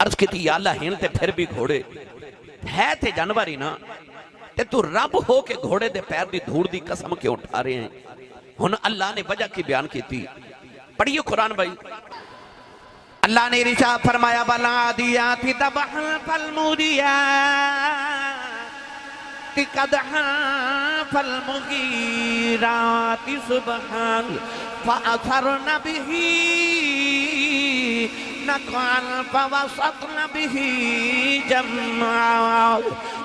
عرض کی تھی یا اللہ ہین تے پھر بھی گھوڑے ہے تے جانوری نا، تے تو رب ہو کے گھوڑے دے پیر دی دھوڑ دی قسم کیوں اٹھا رہے ہیں؟ ہن اللہ نے وجہ کی بیان کی تھی، پڑھیے قرآن بھائی۔ اللہ نے ارشاد فرمایا وَالْعَادِيَاتِ ضَبْحًا فَالْمُورِيَاتِ قَدْحًا فَالْمُغِيرَاتِ صُبْحًا فَأَثَرْنَ بِهِ نَقْعًا فَوَسَطْنَ بِهِ جَمْعًا۔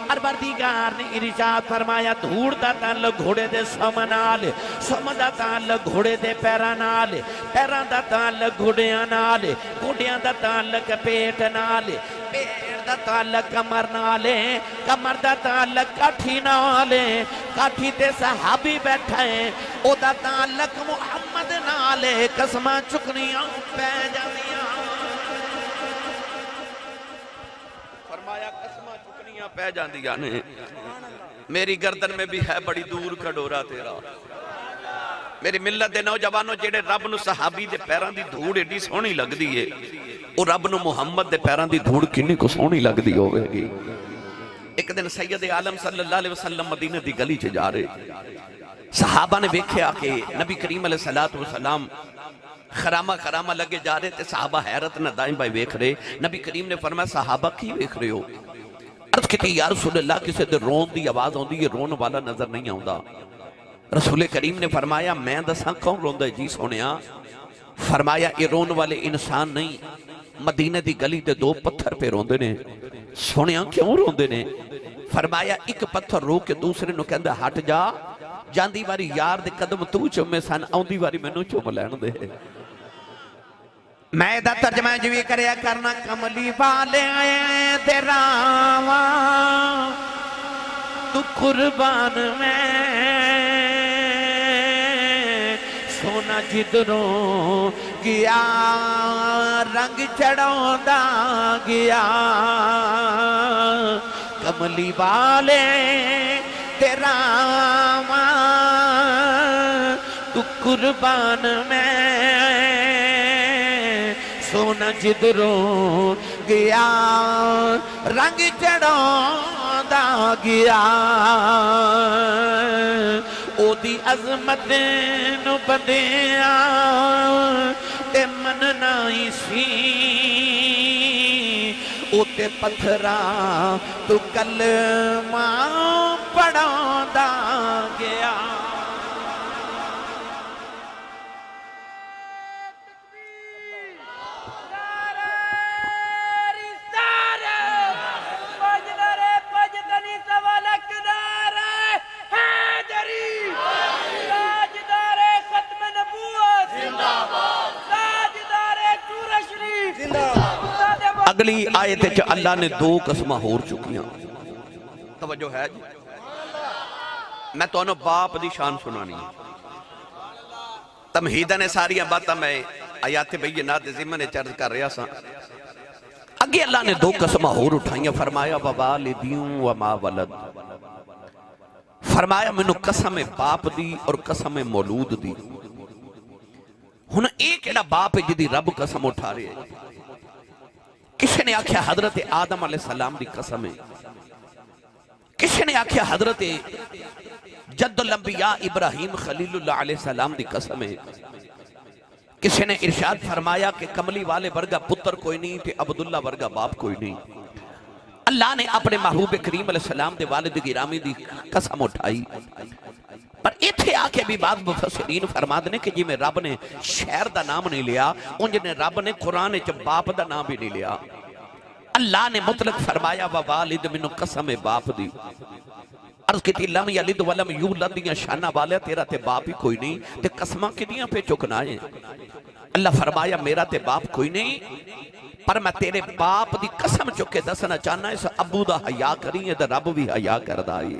پروردگار نے ارشاد فرمایا دھوڑ دا تعلق گھوڑے دے سم نال، سم دا تعلق گھوڑے دے پیران نال، پیران دا تعلق گھوڑیاں نال، گھوڑیاں دا تعلق پیٹ نال، پیٹ دا تعلق کمر نالے، کمر دا تعلق کاٹھی نالے، کاٹھی تے صحابی بیٹھا ہے، او دا تعلق محمد نال والے قسماں چکنیاں پہ جاندیاں فرمایا قسماں چکنیاں پہ جاندیاں نے میری گردن میں بھی ہے بڑی دور کا ڈورا تیرا میری ملت دے نوجوانوں جڑے رب نو صحابی دے پیران دی دھوڑ ایڈی سونی لگ دی ہے وہ رب نو محمد دے پیران دی دھوڑ کنی کو سونی لگ دی ہوئے گی ایک دن سید عالم صلی اللہ علیہ وسلم مدینہ دی گلی چ جا رہے صحابہ نے دیکھا کہ نبی کریم علیہ السلام خرامہ لگے جا رہے تھے صحابہ حیرت نہ دائیں بھائی دیکھ رہے نبی کریم نے فرمایا صحابہ کی دیکھ رہے ہو عرض کی تھی یا رسول اللہ کسی دے رون دی آواز ہوندی یہ رون والا نظر نہیں آؤندا رسول کریم نے فرمایا میں دساں کون روندہ جی سونیا فرمایا یہ رون والے انسان نہیں مدینہ دی گلی دے دو پتھر پہ روندے نے سونیا کیوں روندے نے فرمایا ایک پتھر رو کے دوسرے نو کہندہ ہٹ جا جاندی واری یار دے قدم تو چومے سن آؤندی واری میں نو چوم لین دے میں دا ترجمہ جوی کریا کرنا کملی والے آئے دے راواں تو قربان میں سونا جدروں گیا رنگ چڑھوں دا گیا کملی والے تیرا ماں تو قربان میں سونا جدروں گیا رنگ چڑھوں دا گیا او دی عظمت نو بدیاں تے مننائی سی او تے پتھراں تو کلمہ پڑھاں دا گیا اگلی آیت چ اللہ نے دو قسمہ ہور چکیاں توجہ ہے جی میں تو انہوں باپ دی شان سنانی تمہیدہ نے ساری باتاں میں آیات بینات ذمہ چرز کر رہا سا اگے اللہ نے دو قسمہ ہور اٹھائیاں فرمایا ووالدیوں وما ولد فرمایا منو قسم باپ دی اور قسم مولود دی ہن ایک ایڑا باپ جدی رب قسم اٹھا رہے ہیں کسی نے آکھیا حضرت آدم علیہ السلام دی قسم ہے کسی نے آکھیا حضرت جد الانبیاء ابراہیم خلیل اللہ علیہ السلام دی قسم ہے کسی نے ارشاد فرمایا کہ کملی والے ورگا پتر کوئی نہیں تھے عبداللہ ورگا باپ کوئی نہیں اللہ نے اپنے محبوب کریم علیہ السلام دے والد گرامی دی قسم اٹھائی پر ایتھے آکے بھی بعض مفسرین فرما دنے کہ جی میں رب نے شہر دا نام نہیں لیا انجھنے رب نے قرآن چ باپ دا نام بھی نہیں لیا اللہ نے مطلق فرمایا ووالد منو قسم باپ دی عرض کی تھی لم یلد ولم یولد دیاں شانہ والے تیرا تے باپ ہی کوئی نہیں تے قسمہ کدیاں پہ چکنائیں اللہ فرمایا میرا تے باپ کوئی نہیں پر میں تیرے باپ دی قسم چکے دسنا چاہنا اس ابو دا حیاء کری ہے دا رب بھی حیاء کر دائی